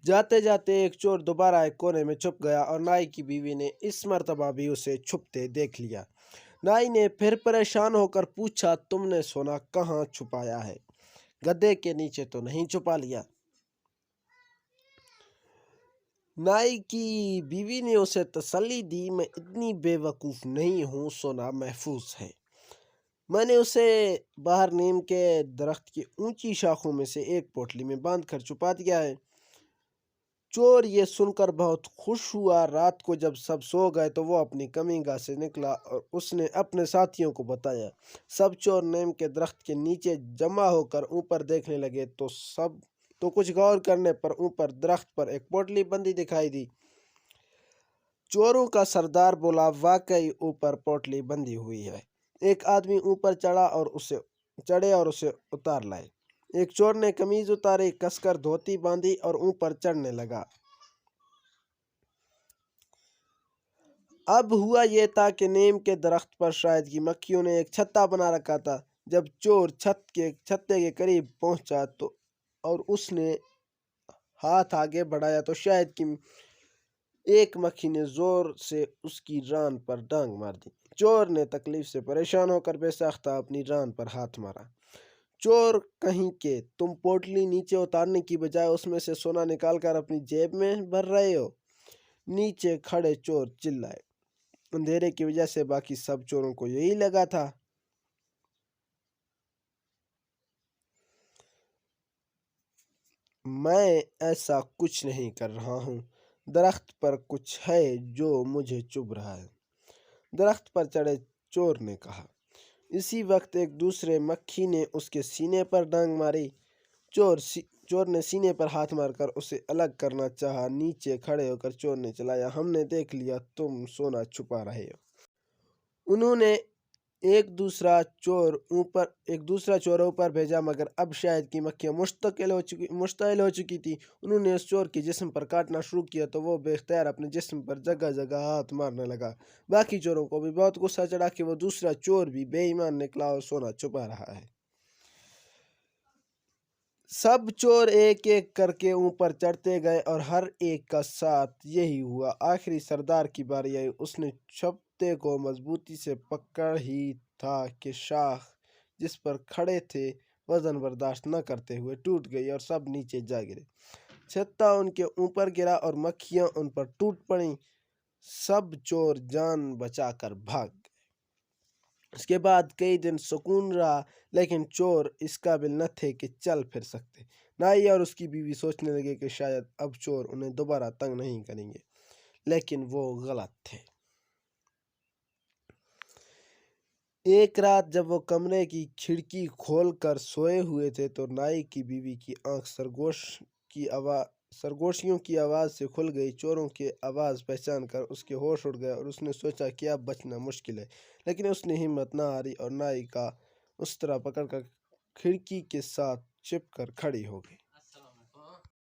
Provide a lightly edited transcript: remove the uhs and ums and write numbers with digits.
जाते जाते एक चोर दोबारा एक कोने में छुप गया और नाई की बीवी ने इस मर्तबा भी उसे छुपते देख लिया। नाई ने फिर परेशान होकर पूछा, तुमने सोना कहाँ छुपाया है? गद्दे के नीचे तो नहीं छुपा लिया? नाई की बीवी ने उसे तसल्ली दी, मैं इतनी बेवकूफ़ नहीं हूँ, सोना महफूज है। मैंने उसे बाहर नीम के दरख्त की ऊंची शाखों में से एक पोटली में बांध कर छुपा दिया है। चोर ये सुनकर बहुत खुश हुआ। रात को जब सब सो गए तो वो अपनी कमीगाह से निकला और उसने अपने साथियों को बताया। सब चोर नीम के दरख्त के नीचे जमा होकर ऊपर देखने लगे तो कुछ गौर करने पर ऊपर दरख्त पर एक पोटली बंधी दिखाई दी। चोरों का सरदार बोला, वाकई ऊपर पोटली बंधी हुई है। एक आदमी ऊपर चढ़े और उसे उतार लाए। एक चोर ने कमीज उतारी, कसकर धोती बांधी और ऊपर चढ़ने लगा। अब हुआ ये था कि नीम के दरख्त पर शायद की मक्खियों ने एक छत्ता बना रखा था। जब चोर छत्ते के करीब पहुंचा तो और उसने हाथ आगे बढ़ाया तो शायद की एक मक्खी ने जोर से उसकी रान पर डांग मार दी। चोर ने तकलीफ से परेशान होकर बेसाख्ता अपनी रान पर हाथ मारा। चोर कहीं के, तुम पोटली नीचे उतारने की बजाय उसमें से सोना निकालकर अपनी जेब में भर रहे हो। नीचे खड़े चोर चिल्लाए। अंधेरे की वजह से बाकी सब चोरों को यही लगा था। मैं ऐसा कुछ नहीं कर रहा हूँ। दरख्त पर कुछ है जो मुझे चुभ रहा है, दरख्त पर चढ़े चोर ने कहा। इसी वक्त एक दूसरे मक्खी ने उसके सीने पर डांग मारी। चोर ने सीने पर हाथ मारकर उसे अलग करना चाहा। नीचे खड़े होकर चोर ने चलाया, हमने देख लिया, तुम सोना छुपा रहे हो। उन्होंने एक दूसरा चोर ऊपर भेजा, मगर अब शायद की मक्खियाँ मुश्तइल हो चुकी थी। उन्होंने उस चोर के जिस्म पर काटना शुरू किया तो वो बेख्तियार अपने जिस्म पर जगह जगह हाथ मारने लगा। बाकी चोरों को भी बहुत गुस्सा चढ़ा कि वो दूसरा चोर भी बेईमान निकला और सोना छुपा रहा है। सब चोर एक एक करके ऊपर चढ़ते गए और हर एक का साथ यही हुआ। आखिरी सरदार की बारी आई। उसने छप्ते को मजबूती से पकड़ ही था कि शाख जिस पर खड़े थे वजन बर्दाश्त न करते हुए टूट गई और सब नीचे जा गिरे। छत्ता उनके ऊपर गिरा और मक्खियां उन पर टूट पड़ी। सब चोर जान बचाकर भाग गए। इसके बाद कई दिन सुकून रहा, लेकिन चोर इस काबिल न थे कि चल फिर सकते। नाई और उसकी बीवी सोचने लगे कि शायद अब चोर उन्हें दोबारा तंग नहीं करेंगे, लेकिन वो गलत थे। एक रात जब वो कमरे की खिड़की खोलकर सोए हुए थे तो नाई की बीवी की आंख सरगोशियों की आवाज़ से खुल गई। चोरों की आवाज़ पहचान कर उसके होश उड़ गए और उसने सोचा कि अब बचना मुश्किल है, लेकिन उसने हिम्मत ना हारी और नाई का उस तरह पकड़कर खिड़की के साथ चिपकर खड़ी हो गई।